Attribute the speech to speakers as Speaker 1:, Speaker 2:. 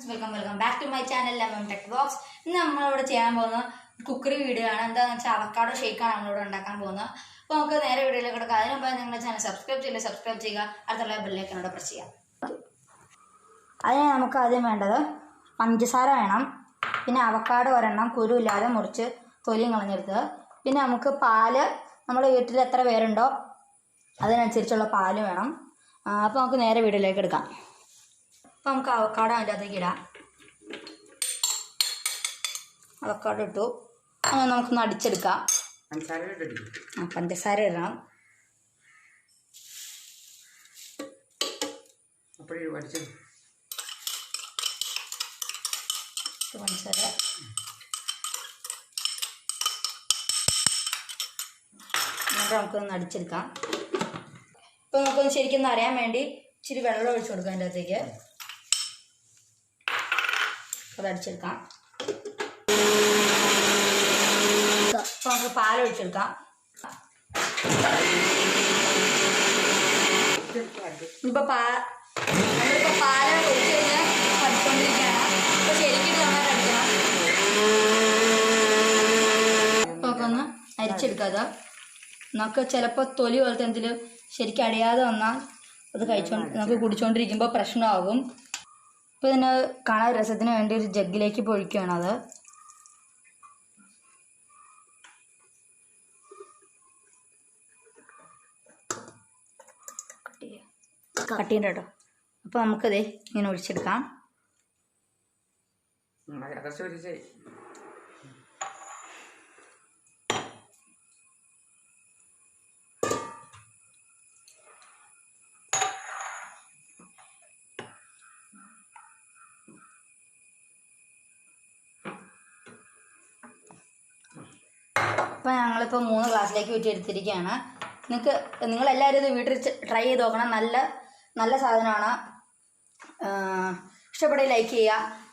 Speaker 1: Welcome back to my channel Lemon Tech Box. ഇന്ന് നമ്മളിവിടെ ചെയ്യാൻ പോകുന്ന കുക്കറി വീഡിയോ ആണ്. എന്താണെന്ന് വെച്ചാൽ അവക്കാഡോ ഷേക്കാണ് നമ്മളിവിടെ ഉണ്ടാക്കാൻ പോകുന്നത്. അപ്പോൾ നമുക്ക് നേരെ വീഡിയോയിലേക്ക് കിടക്കാം. അതിന് മുമ്പ് നിങ്ങളുടെ ചാനൽ സബ്സ്ക്രൈബ് ചെയ്യുക. അടുത്തുള്ള ബെല്ലൈക്കനോട് പ്രസ് ചെയ്യാം. അതിന് നമുക്ക് ആദ്യം വേണ്ടത് പഞ്ചസാര വേണം, പിന്നെ അവക്കാഡോ ഒരെണ്ണം കുരുവില്ലാതെ മുറിച്ച് തൊലിയും കളഞ്ഞെടുത്തത്, പിന്നെ നമുക്ക് പാല്, നമ്മുടെ വീട്ടിൽ എത്ര പേരുണ്ടോ അതിനനുസരിച്ചുള്ള പാല് വേണം. അപ്പോൾ നമുക്ക് നേരെ വീഡിയോയിലേക്ക് എടുക്കാം. അപ്പോൾ നമുക്ക് അവക്കാഡോ അതിൻ്റെ അകത്തേക്ക് ഇടാം. അവക്കാഡോ ഇട്ടു. അങ്ങനെ നമുക്കൊന്ന് അടിച്ചെടുക്കാം. പഞ്ചസാര ഇടണം. പഞ്ചസാര എന്നിട്ട് നമുക്കൊന്ന് അടിച്ചെടുക്കാം. ഇപ്പോൾ നമുക്കൊന്ന് ശരിക്കും അറിയാൻ വേണ്ടി ഇച്ചിരി വെള്ളം ഒഴിച്ചു കൊടുക്കാം അതിൻ്റെ അകത്തേക്ക്. അതടിച്ചെടുക്കാം. അപ്പോൾ നമുക്ക് പാലൊഴിച്ചെടുക്കാം. നമ്മളിപ്പോൾ പാല് ഒഴിച്ച് കഴിഞ്ഞാൽ അടിച്ചുകൊണ്ടിരിക്കുകയാണ്. അപ്പോൾ ശരിക്കും നന്നായിട്ട് അടിക്കണം. അപ്പോൾ നമുക്ക് ഒന്ന് അരിച്ചെടുക്കാതെ നമുക്ക് ചിലപ്പോൾ തൊലി പോലത്തെ എന്തെങ്കിലും ശരിക്കും അടിയാതെ വന്നാൽ അത് നമുക്ക് കുടിച്ചുകൊണ്ടിരിക്കുമ്പോൾ പ്രശ്നമാകും. ഇപ്പോൾ ഇതിന് കാണാൻ രസത്തിന് വേണ്ടി ഒരു ജഗ്ഗിലേക്ക് പൊഴിക്കുകയാണ്. അത് കട്ട് ചെയ്യണ്ട കേട്ടോ. അപ്പോൾ നമുക്കത് ഇങ്ങനെ ഒഴിച്ചെടുക്കാം. അപ്പോൾ ഞങ്ങളിപ്പോൾ 3 ഗ്ലാസ്സിലേക്ക് ഊറ്റിയെടുത്തിരിക്കുകയാണ്. നിങ്ങളെല്ലാവരും ഇത് വീട്ടിൽ ട്രൈ ചെയ്ത് നോക്കണം. നല്ല സാധനമാണ്. ഇഷ്ടപ്പെടുക ലൈക്ക് ചെയ്യുക.